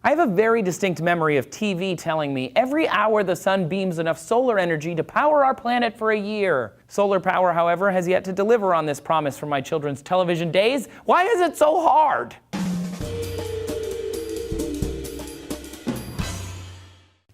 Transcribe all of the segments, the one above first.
I have a very distinct memory of TV telling me every hour the sun beams enough solar energy to power our planet for a year. Solar power, however, has yet to deliver on this promise from my children's television days. Why is it so hard?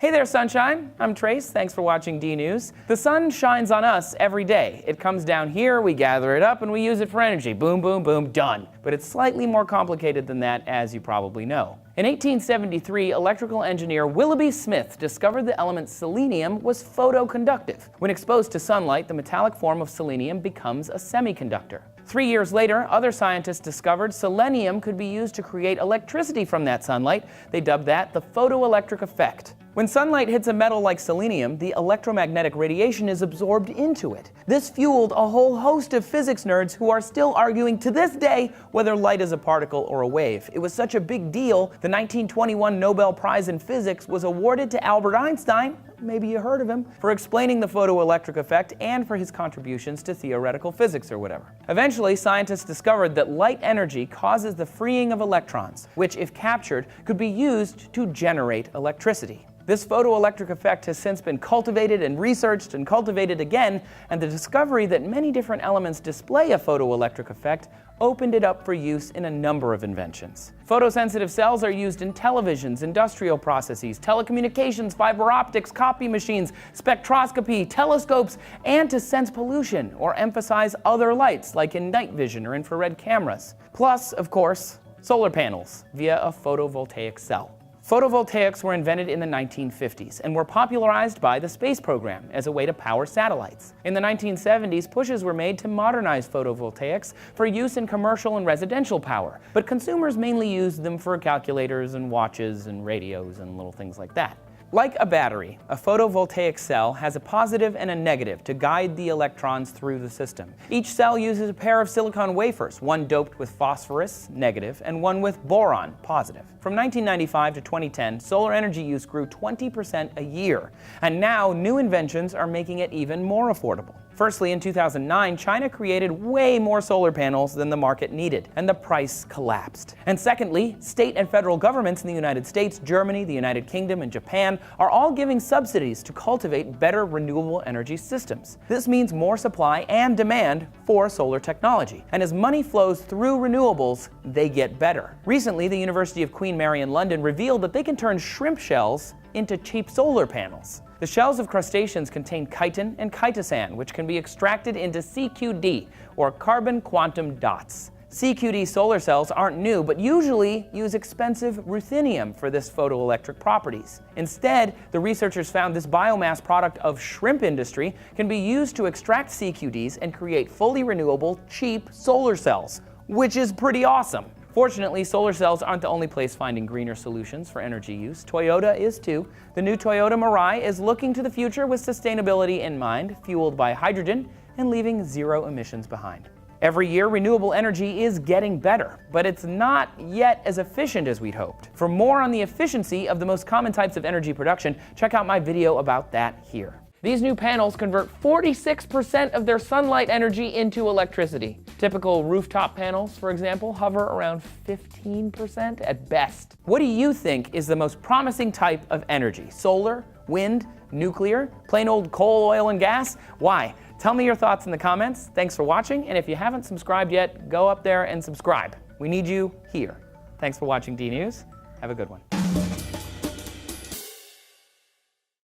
Hey there, sunshine. I'm Trace. Thanks for watching D-News. The sun shines on us every day. It comes down here, we gather it up, and we use it for energy. Boom, boom, boom, done. But it's slightly more complicated than that, as you probably know. In 1873, electrical engineer Willoughby Smith discovered the element selenium was photoconductive. When exposed to sunlight, the metallic form of selenium becomes a semiconductor. 3 years later, other scientists discovered selenium could be used to create electricity from that sunlight. They dubbed that the photoelectric effect. When sunlight hits a metal like selenium, the electromagnetic radiation is absorbed into it. This fueled a whole host of physics nerds who are still arguing to this day whether light is a particle or a wave. It was such a big deal, the 1921 Nobel Prize in Physics was awarded to Albert Einstein, maybe you heard of him, for explaining the photoelectric effect and for his contributions to theoretical physics or whatever. Eventually, scientists discovered that light energy causes the freeing of electrons, which, if captured, could be used to generate electricity. This photoelectric effect has since been cultivated and researched and cultivated again, and the discovery that many different elements display a photoelectric effect opened it up for use in a number of inventions. Photosensitive cells are used in televisions, industrial processes, telecommunications, fiber optics, copy machines, spectroscopy, telescopes, and to sense pollution or emphasize other lights like in night vision or infrared cameras. Plus, of course, solar panels via a photovoltaic cell. Photovoltaics were invented in the 1950s and were popularized by the space program as a way to power satellites. In the 1970s, pushes were made to modernize photovoltaics for use in commercial and residential power, but consumers mainly used them for calculators and watches and radios and little things like that. Like a battery, a photovoltaic cell has a positive and a negative to guide the electrons through the system. Each cell uses a pair of silicon wafers, one doped with phosphorus, negative, and one with boron, positive. From 1995 to 2010, solar energy use grew 20% a year, and now new inventions are making it even more affordable. Firstly, in 2009, China created way more solar panels than the market needed, and the price collapsed. And secondly, state and federal governments in the United States, Germany, the United Kingdom, and Japan are all giving subsidies to cultivate better renewable energy systems. This means more supply and demand for solar technology. And as money flows through renewables, they get better. Recently, the University of Queen Mary in London revealed that they can turn shrimp shells into cheap solar panels. The shells of crustaceans contain chitin and chitosan, which can be extracted into CQD, or carbon quantum dots. CQD solar cells aren't new, but usually use expensive ruthenium for this photoelectric properties. Instead, the researchers found this biomass product of shrimp industry can be used to extract CQDs and create fully renewable, cheap solar cells, which is pretty awesome. Fortunately, solar cells aren't the only place finding greener solutions for energy use. Toyota is too. The new Toyota Mirai is looking to the future with sustainability in mind, fueled by hydrogen and leaving zero emissions behind. Every year, renewable energy is getting better, but it's not yet as efficient as we'd hoped. For more on the efficiency of the most common types of energy production, check out my video about that here. These new panels convert 46% of their sunlight energy into electricity. Typical rooftop panels, for example, hover around 15% at best. What do you think is the most promising type of energy? Solar, wind, nuclear, plain old coal, oil, and gas? Why? Tell me your thoughts in the comments. Thanks for watching, and if you haven't subscribed yet, go up there and subscribe. We need you here. Thanks for watching D-News. Have a good one.